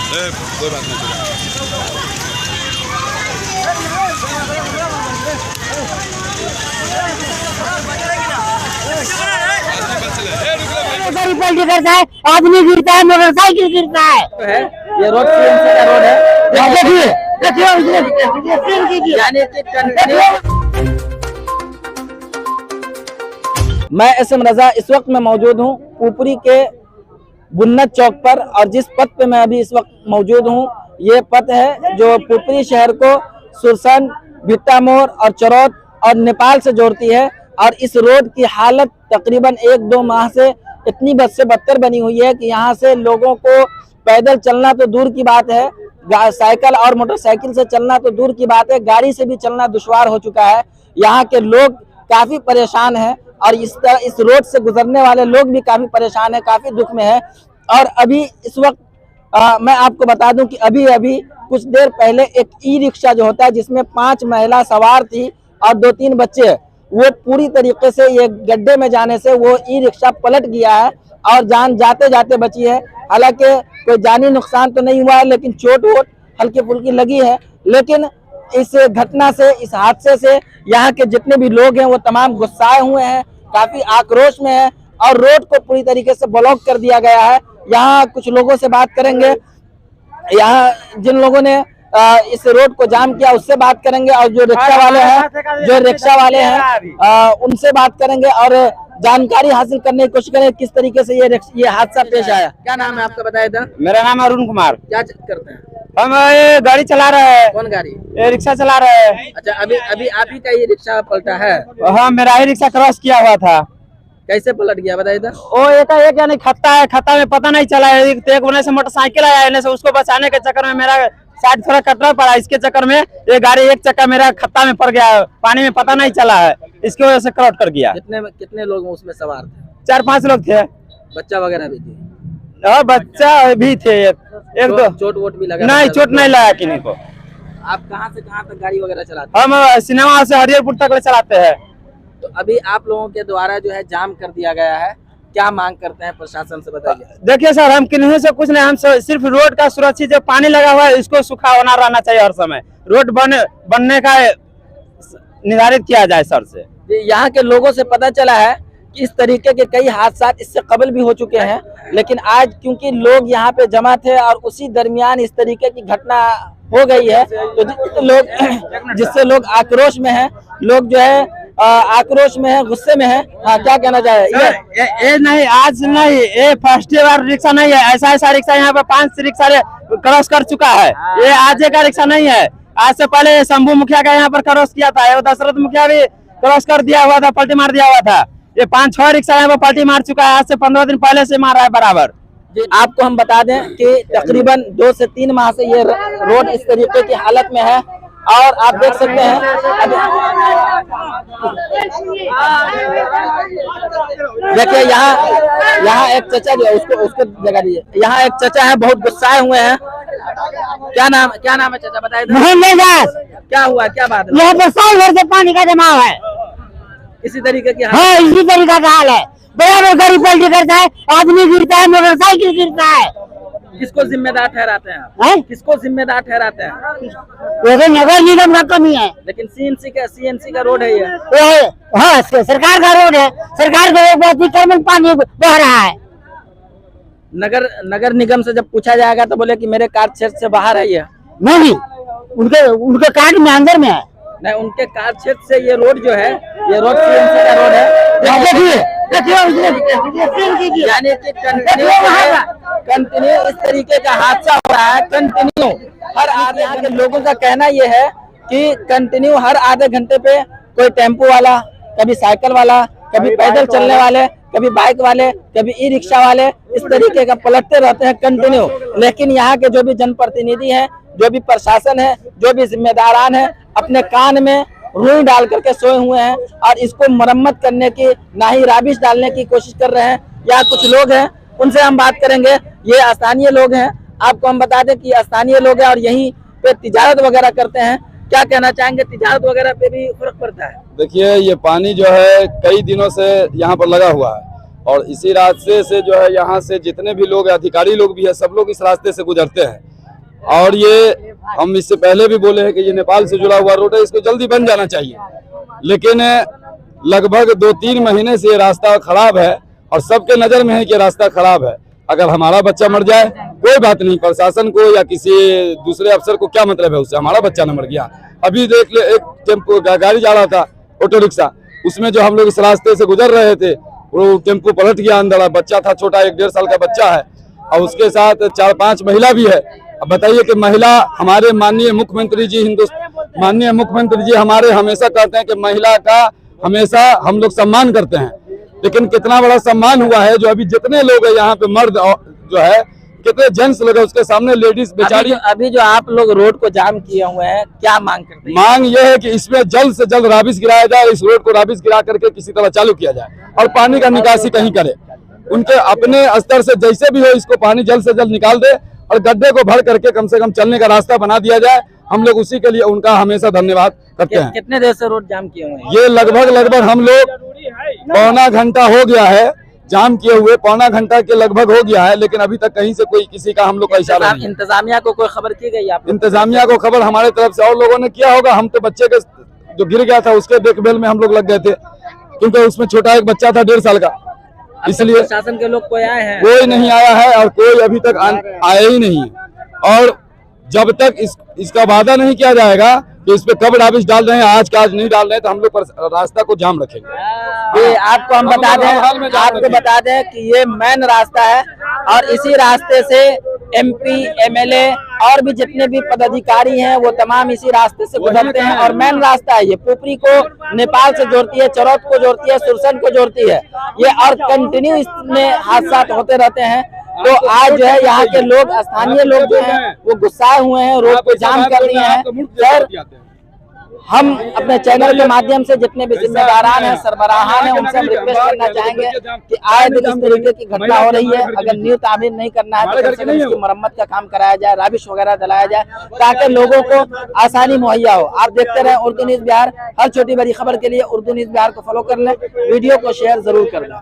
कोई बात नहीं। पलटी करता है, आदमी गिरता है, मोटरसाइकिल गिरता है। ये रोड सीएमसी का रोड है। देखिए देखिए यानी कि मैं एसएम रजा इस वक्त मैं मौजूद हूँ ऊपरी के बुन्नत चौक पर, और जिस पथ पे मैं अभी इस वक्त मौजूद हूँ ये पथ है जो पुपरी शहर को सुरसन, भिट्टा मोड़ और चरौद और नेपाल से जोड़ती है। और इस रोड की हालत तकरीबन 1-2 माह से इतनी बद से बदतर बनी हुई है कि यहाँ से लोगों को पैदल चलना तो दूर की बात है, साइकिल और मोटरसाइकिल से चलना तो दूर की बात है, गाड़ी से भी चलना दुश्वार हो चुका है। यहाँ के लोग काफी परेशान हैं और इस रोड से गुजरने वाले लोग भी काफी परेशान हैं, काफी दुख में है। और अभी इस वक्त मैं आपको बता दूं कि अभी कुछ देर पहले एक ई रिक्शा जो होता है जिसमें 5 महिला सवार थी और 2-3 बच्चे, वो पूरी तरीके से ये गड्ढे में जाने से वो ई रिक्शा पलट गया है और जान जाते जाते बची है। हालांकि कोई जानी नुकसान तो नहीं हुआ है, लेकिन चोट वोट हल्की फुल्की लगी है। लेकिन इस घटना से, इस हादसे से यहाँ के जितने भी लोग हैं वो तमाम गुस्साए हुए हैं, काफी आक्रोश में है और रोड को पूरी तरीके से ब्लॉक कर दिया गया है। यहाँ कुछ लोगों से बात करेंगे, यहाँ जिन लोगों ने इस रोड को जाम किया उससे बात करेंगे, और जो रिक्शा वाले हैं उनसे बात करेंगे और जानकारी हासिल करने की कोशिश करें किस तरीके से ये हादसा पेश आया। क्या नाम है आपका, बताया था? मेरा नाम अरुण कुमार। क्या करते हैं? हम ये गाड़ी चला रहे हैं। कौन गाड़ी? ये रिक्शा चला रहे हैं। अच्छा, अभी आप ही का ये रिक्शा पलटा है? हाँ, मेरा ही रिक्शा क्रॉस किया हुआ था। कैसे पलट गया बताइए तो? वो एक यानी खत्ता में पता नहीं चला है। एक बने से मोटरसाइकिल आया है, से उसको बचाने के चक्कर में मेरा शायद थोड़ा कटरा पड़ा, इसके चक्कर में ये गाड़ी एक चक्का मेरा खत्ता में पड़ गया, पानी में पता नहीं चला है, इसकी वजह से क्रॉस कर गया। कितने लोग उसमें सवार थे? 4-5 लोग थे। बच्चा वगैरह भी थे? और बच्चा भी थे। एक दो चोट वोट भी लगा? नहीं, चोट नहीं लगा किसी को। आप कहाँ से कहाँ तक गाड़ी वगैरह चलाते हैं? हम सिनेमा से हरिहरपुर तक चलाते हैं। तो अभी आप लोगों के द्वारा जो है जाम कर दिया गया है, क्या मांग करते हैं प्रशासन से, बताइए? देखिए सर, हम किन्हीं से कुछ नहीं, हम सिर्फ रोड का सुरक्षित जो पानी लगा हुआ है इसको सूखा होना रहना चाहिए हर समय। रोड बनने का निर्धारित किया जाए सर से। यहाँ के लोगों से पता चला है कि इस तरीके के कई हादसा इससे कबल भी हो चुके हैं, लेकिन आज क्योंकि लोग यहाँ पे जमा थे और उसी दरमियान इस तरीके की घटना हो गई है तो जिससे लोग आक्रोश में हैं, लोग जो है आक्रोश में है, गुस्से में है। हाँ, क्या कहना चाहे? ये नहीं, आज नहीं, ये फर्स्ट बार रिक्शा नहीं है। ऐसा रिक्शा यहाँ पे 5 रिक्शा क्रॉस कर चुका है। ये आज का रिक्शा नहीं है। आज से पहले शंभू मुखिया का यहाँ पर क्रॉस किया था, दशरथ मुखिया भी क्रॉस कर दिया हुआ था, पलटी मार दिया हुआ था। ये 5-6 रिक्शा यहाँ पर पलटी मार चुका है, आज से 15 दिन पहले से मार रहा है बराबर। आपको हम बता दें कि तकरीबन 2 से 3 माह से ये रोड इस तरीके की हालत में है और आप देख सकते हैं देखिए यहाँ एक चचा जो उसको जगह दीजिए। यहाँ एक चचा है, बहुत गुस्साए हुए हैं। क्या नाम है चचा, बताइए? मोहम्मद दास। क्या हुआ, क्या बात है? यहाँ पर साल भर से पानी का जमाव है। इसी तरीके की? हाँ, इसी तरीका का हाल है। बराबर गाड़ी पलटी करता है, आदमी गिरता है, मोटरसाइकिल गिरता है। किसको जिम्मेदार ठहराते हैं आप? है? किसको जिम्मेदार ठहराते हैं? नगर निगम का कमी है। लेकिन सीएनसी का रोड है ये। हाँ, सरकार का रोड है। सरकार को पानी बह रहा है। नगर निगम से जब पूछा जाएगा तो बोले कि मेरे कार्य क्षेत्र से बाहर है ये। नहीं, उनके कार्य में अंदर में है। नहीं, उनके कार्य क्षेत्र से ये रोड जो है, ये रोड सीएनसी का रोड है। यानी कि कंटिन्यू इस तरीके का हादसा हो रहा है। कंटिन्यू हर आधे, यहाँ के लोगों का कहना ये है कि कंटिन्यू हर आधे घंटे पे कोई टेम्पो वाला, कभी साइकिल वाला, कभी पैदल चलने वाले, कभी बाइक वाले, कभी ई रिक्शा वाले इस तरीके का पलटते रहते हैं कंटिन्यू। लेकिन यहाँ के जो भी जनप्रतिनिधि हैं, जो भी प्रशासन है, जो भी जिम्मेदारान है, अपने कान में रुई डाल करके सोए हुए हैं और इसको मरम्मत करने की, ना ही राबिश डालने की कोशिश कर रहे हैं। यहाँ कुछ लोग हैं, उनसे हम बात करेंगे। ये स्थानीय लोग हैं, आपको हम बता दें कि स्थानीय लोग हैं और यहीं पे तिजारत वगैरह करते हैं। क्या कहना चाहेंगे? तिजारत वगैरह पे भी फर्क पड़ता है? देखिए, ये पानी जो है कई दिनों से यहाँ पर लगा हुआ है और इसी रास्ते से जो है यहाँ से जितने भी लोग, अधिकारी लोग भी है, सब लोग इस रास्ते से गुजरते हैं और ये हम इससे पहले भी बोले हैं कि ये नेपाल से जुड़ा हुआ रोड है, इसको जल्दी बन जाना चाहिए। लेकिन लगभग 2-3 महीने से ये रास्ता खराब है और सबके नजर में है कि रास्ता खराब है। अगर हमारा बच्चा मर जाए कोई बात नहीं, प्रशासन को या किसी दूसरे अफसर को क्या मतलब है उससे, हमारा बच्चा न मर गया। अभी देख ले, एक टेम्पो गाड़ी जा रहा था, ऑटो रिक्शा, उसमें जो हम लोग इस रास्ते से गुजर रहे थे वो टेम्पो पलट गया, अंदर बच्चा था छोटा, 1-1.5 साल का बच्चा है और उसके साथ 4-5 महिला भी है। अब बताइए कि महिला, हमारे माननीय मुख्यमंत्री जी हमारे हमेशा कहते हैं कि महिला का हमेशा हम लोग सम्मान करते हैं, लेकिन कितना बड़ा सम्मान हुआ है जो अभी जितने लोग हैं यहाँ पे मर्द जो है, कितने जेंट्स लोग हैं, उसके सामने लेडीज बेचारी। अभी जो आप लोग रोड को जाम किए हुए हैं, क्या मांग करते हैं? मांग ये है कि इसमें जल्द से जल्द राबिस गिराया जाए, इस रोड को राबिस गिरा करके किसी तरह चालू किया जाए और पानी का निकासी कहीं करे, उनके अपने स्तर से जैसे भी हो इसको पानी जल्द से जल्द निकाल दे और गड्ढे को भर करके कम से कम चलने का रास्ता बना दिया जाए। हम लोग उसी के लिए उनका हमेशा धन्यवाद करते हैं। कितने देर से रोड जाम किए हुए हैं? ये लगभग हम लोग पौना घंटा हो गया है जाम किए हुए, पौना घंटा के लगभग हो गया है, लेकिन अभी तक कहीं से कोई किसी का हम लोग का इशारा नहीं। इंतजामिया को कोई खबर की गई? आप इंतजामिया को खबर हमारे तरफ से और लोगों ने किया होगा। हम तो बच्चे के जो गिर गया था उसके देखभाल में हम लोग लग गए थे, क्योंकि उसमें छोटा एक बच्चा था 1.5 साल का, इसलिए प्रशासन के लोग कोई आए हैं? कोई नहीं आया है और कोई अभी तक आया ही नहीं। और जब तक इसका वादा नहीं किया जाएगा कि इस पे कब राबिस डाल रहे हैं, आज का आज नहीं डाल रहे हैं, तो हम लोग रास्ता को जाम रखेंगे। ये आपको हम बता दें कि ये मेन रास्ता है और इसी रास्ते से MP, MLA और भी जितने भी पदाधिकारी हैं वो तमाम इसी रास्ते से गुजरते हैं और मेन रास्ता है ये। पुपरी को नेपाल से जोड़ती है, चरौत को जोड़ती है, सुरसन को जोड़ती है ये, और कंटिन्यू इसमें हादसा होते रहते हैं। तो आज जो है यहाँ के लोग, स्थानीय लोग जो हैं वो गुस्साए हुए हैं, रोड को जाम कर दिए हैं। सर, हम अपने चैनल के माध्यम से जितने भी जिम्मेदारान हैं, सरबराहान हैं, उनसे हम रिक्वेस्ट करना चाहेंगे कि आए दिन इस तरीके की घटना हो रही है, अगर न्यू तामीर नहीं करना है तो कम से कम इसकी मरम्मत का काम कराया जाए, राबिश वगैरह डलाया जाए ताकि लोगों को आसानी मुहैया हो। आप देखते रहे उर्दू न्यूज़ बिहार, हर छोटी बड़ी खबर के लिए उर्दू न्यूज़ बिहार को फॉलो कर लें, वीडियो को शेयर जरूर कर लें।